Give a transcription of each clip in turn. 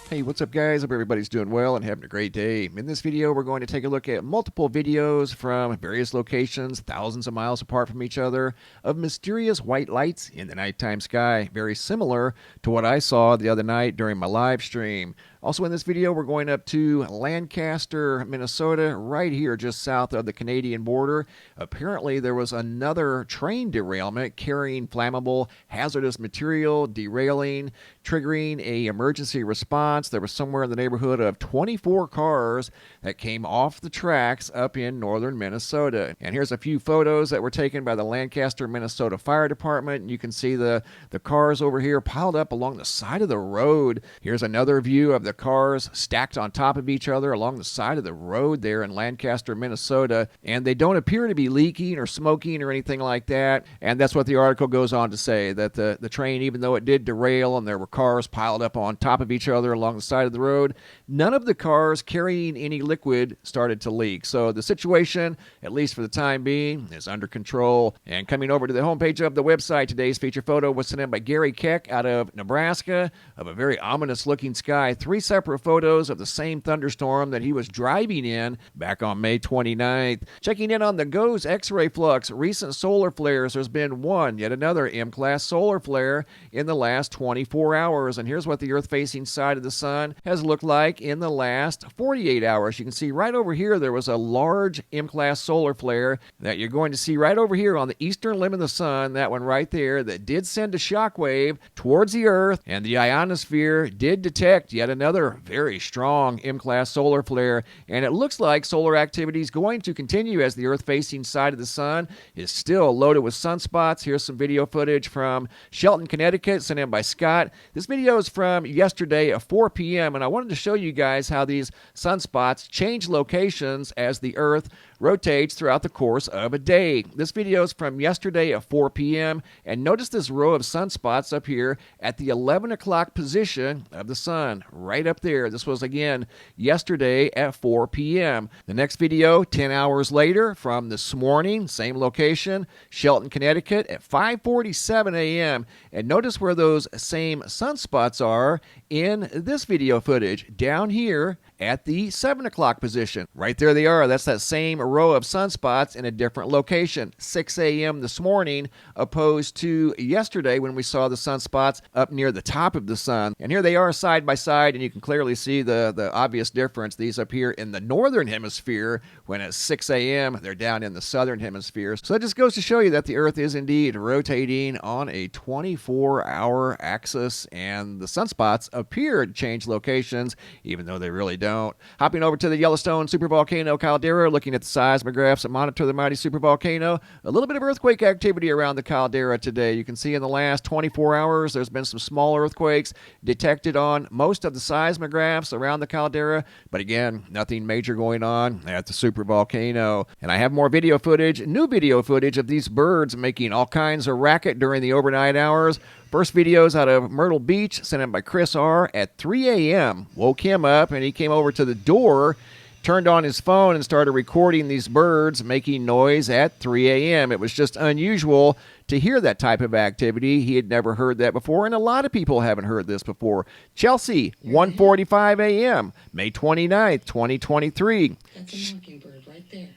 Hey, what's up guys? Hope everybody's doing well and having a great day. In this video, we're going to take a look at multiple videos from various locations, thousands of miles apart from each other, of mysterious white lights in the nighttime sky, very similar to what I saw the other night during my live stream. Also in this video, we're going up to Lancaster, Minnesota, right here just south of the Canadian border. Apparently, there was another train derailment carrying flammable, hazardous material, derailing, triggering a emergency response. There was somewhere in the neighborhood of 24 cars that came off the tracks up in northern Minnesota. And here's a few photos that were taken by the Lancaster, Minnesota Fire Department. You can see the cars over here piled up along the side of the road. Here's another view of the cars stacked on top of each other along the side of the road there in Lancaster, Minnesota. And they don't appear to be leaking or smoking or anything like that. And that's what the article goes on to say, that the train, even though it did derail and there were cars piled up on top of each other along the side of the road, none of the cars carrying any liquid started to leak. So the situation, at least for the time being, is under control. And coming over to the homepage of the website, today's feature photo was sent in by Gary Keck out of Nebraska of a very ominous looking sky. 3 separate photos of the same thunderstorm that he was driving in back on May 29th. Checking in on the GOES X-ray flux, recent solar flares. There's been yet another M-class solar flare in the last 24 hours. And here's what the Earth-facing side of the sun has looked like in the last 48 hours. You can see right over here there was a large M-class solar flare that you're going to see right over here on the eastern limb of the sun, that one right there, that did send a shockwave towards the Earth, and the ionosphere did detect yet another very strong M-class solar flare, and it looks like solar activity is going to continue as the Earth-facing side of the sun is still loaded with sunspots. Here's some video footage from Shelton, Connecticut, sent in by Scott. This video is from yesterday at 4 p.m., and I wanted to show you guys how these sunspots change locations as the Earth rotates throughout the course of a day. This video is from yesterday at 4 p.m., and notice this row of sunspots up here at the 11 o'clock position of the sun, right up there. This was, again, yesterday at 4 p.m. The next video, 10 hours later, from this morning, same location, Shelton, Connecticut, at 5:47 a.m., and notice where those same sunspots are in this video footage, down here at the 7 o'clock position. Right there they are. That's that same row of sunspots in a different location. 6 a.m. this morning opposed to yesterday when we saw the sunspots up near the top of the sun. And here they are side by side, and you can clearly see the obvious difference. These up here in the northern hemisphere, when at 6 a.m. they're down in the southern hemisphere. So that just goes to show you that the Earth is indeed rotating on a 24-hour axis, and the sunspots appear to change locations, even though they really don't. Hopping over to the Yellowstone supervolcano caldera, looking at the seismographs that monitor the mighty supervolcano. A little bit of earthquake activity around the caldera today. You can see in the last 24 hours there's been some small earthquakes detected on most of the seismographs around the caldera, but again, nothing major going on at the supervolcano. And I have more video footage, new video footage of these birds making all kinds of racket during the overnight hours. First videos out of Myrtle Beach, sent in by Chris R. at 3 a.m. Woke him up, and he came over to the door, turned on his phone, and started recording these birds making noise at 3 a.m. It was just unusual to hear that type of activity. He had never heard that before, and a lot of people haven't heard this before. Chelsea, 1:45 a.m., May 29th, 2023. That's a mockingbird right there.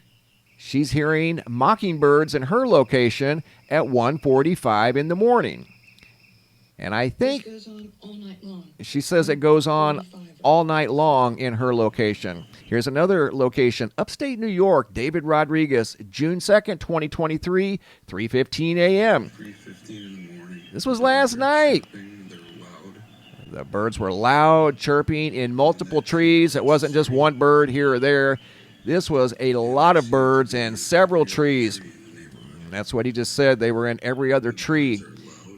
She's hearing mockingbirds in her location at 1:45 in the morning. And I think This goes on all night long. she says it goes on all night long in her location. Here's another location, upstate New York, David Rodriguez, June 2nd, 2023, 3:15 a.m. 3:15 in the morning. This was last night. They're loud. The birds were loud, chirping in multiple trees. It wasn't just one bird here or there. This was a lot of birds in several trees. And that's what he just said. They were in every other tree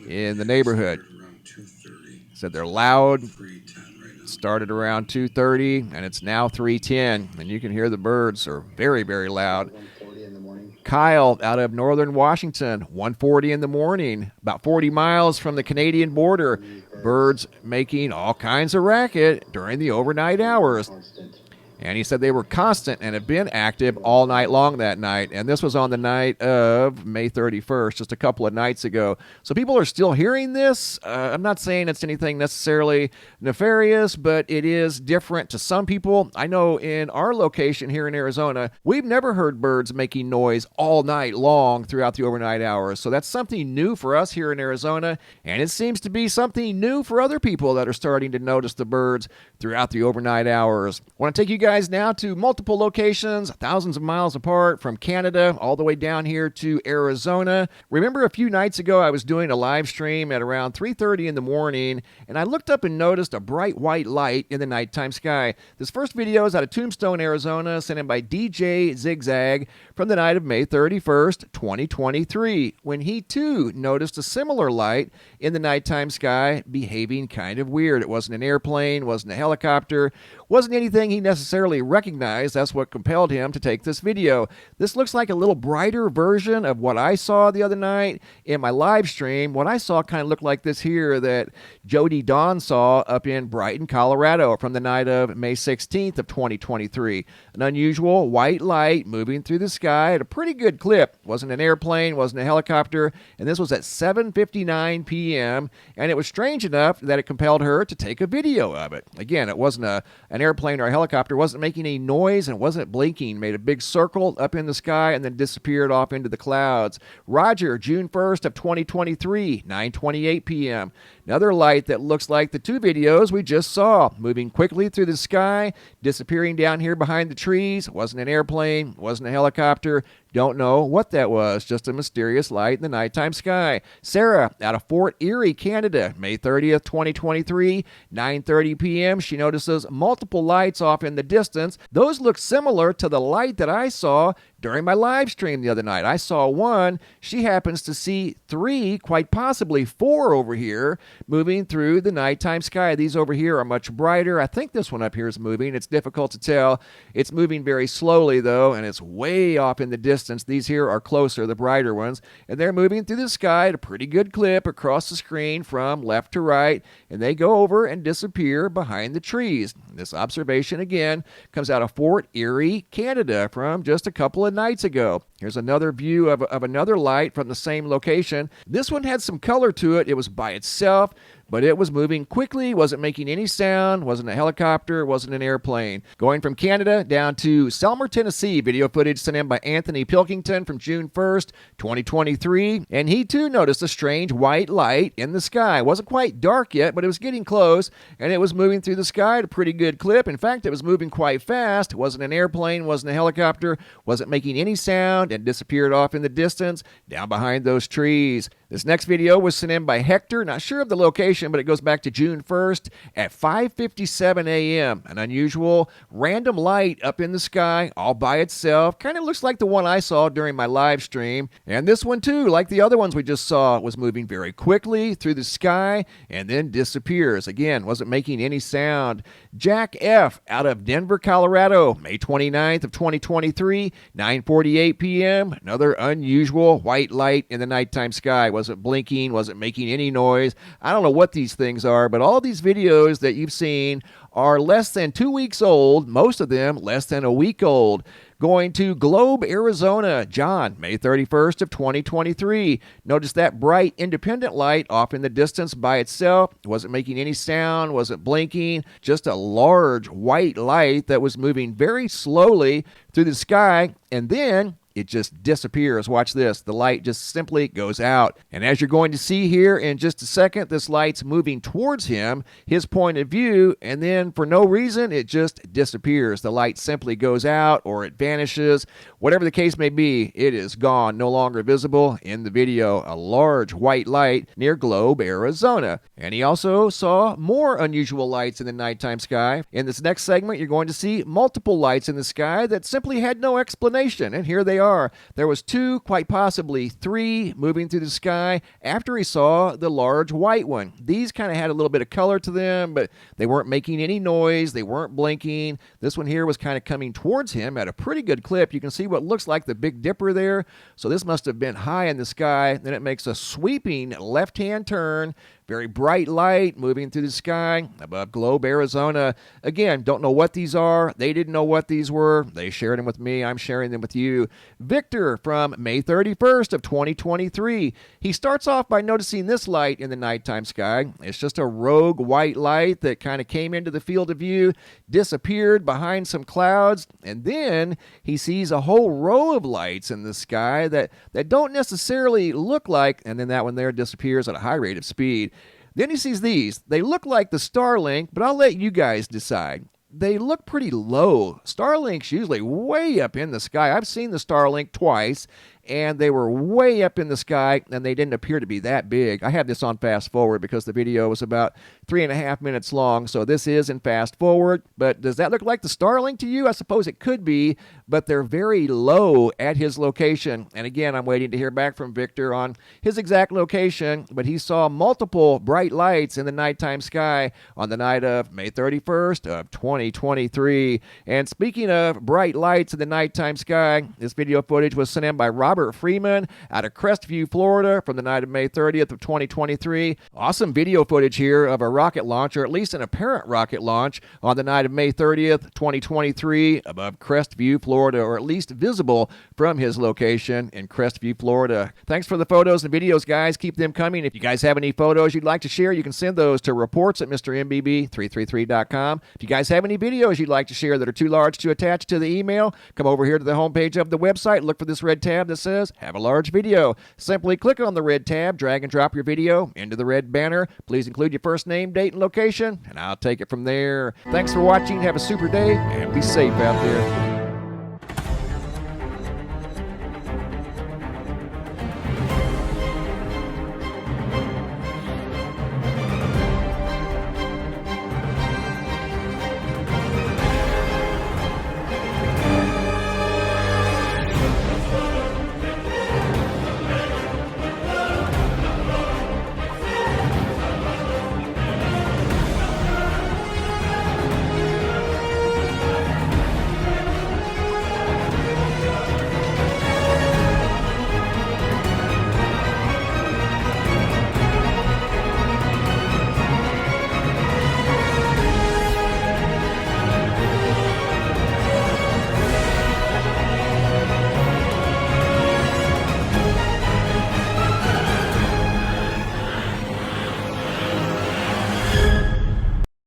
in the neighborhood. Around 2:30. Said they're loud. 3:10 right now. Started around 2:30, and it's now 3:10, and you can hear the birds are very, very loud. 1:40 in the morning. Kyle out of northern Washington, 1:40 in the morning, about 40 miles from the Canadian border. Birds making all kinds of racket during the overnight hours. Constant. And he said they were constant and have been active all night long that night. And this was on the night of May 31st, just a couple of nights ago. So people are still hearing this. I'm not saying it's anything necessarily nefarious, but it is different to some people. I know in our location here in Arizona, we've never heard birds making noise all night long throughout the overnight hours. So that's something new for us here in Arizona. And it seems to be something new for other people that are starting to notice the birds throughout the overnight hours. I want to take you guys now to multiple locations, thousands of miles apart, from Canada all the way down here to Arizona. Remember a few nights ago I was doing a live stream at around 3:30 in the morning, and I looked up and noticed a bright white light in the nighttime sky. This first video is out of Tombstone, Arizona, sent in by DJ Zigzag from the night of May 31st, 2023, when he too noticed a similar light in the nighttime sky behaving kind of weird. It wasn't an airplane, wasn't a helicopter, wasn't anything he necessarily recognized. That's what compelled him to take this video. This looks like a little brighter version of what I saw the other night in my live stream. What I saw kind of looked like this here that Jody Dawn saw up in Brighton, Colorado from the night of May 16th of 2023. An unusual white light moving through the sky at a pretty good clip. Wasn't an airplane, wasn't a helicopter, and this was at 7:59 p.m., and it was strange enough that it compelled her to take a video of it. Again, it wasn't an airplane or a helicopter, wasn't making any noise and wasn't blinking. Made a big circle up in the sky and then disappeared off into the clouds. Roger, June 1st of 2023, 9:28 p.m. Another light that looks like the two videos we just saw, moving quickly through the sky, disappearing down here behind the trees. Wasn't an airplane, wasn't a helicopter. Don't know what that was, just a mysterious light in the nighttime sky. Sarah, out of Fort Erie, Canada, May 30th, 2023, 9:30 p.m. She notices multiple lights off in the distance. Those look similar to the light that I saw during my live stream the other night. I saw one. She happens to see three, quite possibly four over here, moving through the nighttime sky. These over here are much brighter. I think this one up here is moving. It's difficult to tell. It's moving very slowly, though, and it's way off in the distance. These here are closer, the brighter ones, and they're moving through the sky at a pretty good clip across the screen from left to right, and they go over and disappear behind the trees. This observation, again, comes out of Fort Erie, Canada, from just a couple of nights ago. Here's another view of another light from the same location. This one had some color to it. It was by itself, but it was moving quickly, wasn't making any sound, wasn't a helicopter, wasn't an airplane. Going from Canada down to Selmer, Tennessee, video footage sent in by Anthony Pilkington from June 1st, 2023, and he too noticed a strange white light in the sky. It wasn't quite dark yet, but it was getting close, and it was moving through the sky at a pretty good clip. In fact, it was moving quite fast. It wasn't an airplane, wasn't a helicopter, wasn't making any sound, and disappeared off in the distance down behind those trees. This next video was sent in by Hector, not sure of the location, but it goes back to June 1st at 5:57 a.m. An unusual random light up in the sky all by itself. Kind of looks like the one I saw during my live stream. And this one too, like the other ones we just saw, was moving very quickly through the sky and then disappears. Again, wasn't making any sound. Jack F. out of Denver, Colorado, May 29th of 2023, 9:48 p.m. Another unusual white light in the nighttime sky. Wasn't blinking, wasn't making any noise. I don't know what these things are, but all these videos that you've seen are less than 2 weeks old, most of them less than a week old. Going to Globe, Arizona, John, May 31st of 2023. Notice that bright independent light off in the distance by itself. It wasn't making any sound, wasn't blinking, just a large white light that was moving very slowly through the sky, and then it just disappears. Watch this. The light just simply goes out. And as you're going to see here in just a second, this light's moving towards him, his point of view, and then for no reason, it just disappears. The light simply goes out or it vanishes. Whatever the case may be, it is gone, no longer visible in the video. A large white light near Globe, Arizona. And he also saw more unusual lights in the nighttime sky. In this next segment, you're going to see multiple lights in the sky that simply had no explanation. And here they are. There was two, quite possibly three, moving through the sky after he saw the large white one. These kind of had a little bit of color to them, but they weren't making any noise. They weren't blinking. This one here was kind of coming towards him at a pretty good clip. You can see what looks like the Big Dipper there. So this must have been high in the sky. Then it makes a sweeping left-hand turn, Very bright light moving through the sky above Globe, Arizona. Again, don't know what these are. They didn't know what these were. They shared them with me. I'm sharing them with you. Victor from May 31st of 2023. He starts off by noticing this light in the nighttime sky. It's just a rogue white light that kind of came into the field of view, disappeared behind some clouds, and then he sees a whole row of lights in the sky that don't necessarily look like, and then that one there disappears at a high rate of speed. Then he sees these. They look like the Starlink, but I'll let you guys decide. They look pretty low. Starlink's usually way up in the sky. I've seen the Starlink twice, and they were way up in the sky, and they didn't appear to be that big. I have this on fast forward because the video was about 3.5 minutes long, so this is in fast forward. But does that look like the Starlink to you? I suppose it could be, but they're very low at his location. And again, I'm waiting to hear back from Victor on his exact location, but he saw multiple bright lights in the nighttime sky on the night of May 31st of 2023. And speaking of bright lights in the nighttime sky, this video footage was sent in by Robert Freeman out of Crestview, Florida from the night of May 30th of 2023. Awesome video footage here of a rocket launch, or at least an apparent rocket launch, on the night of May 30th, 2023 above Crestview, Florida, or at least visible from his location in Crestview, Florida. Thanks for the photos and videos, guys. Keep them coming. If you guys have any photos you'd like to share, you can send those to reports@mrmbb333.com. If you guys have any videos you'd like to share that are too large to attach to the email, come over here to the homepage of the website, look for this red tab that says have a large video. Simply click on the red tab, drag and drop your video into the red banner. Please include your first name, date, and location, and I'll take it from there. Thanks for watching. Have a super day, and be safe out there.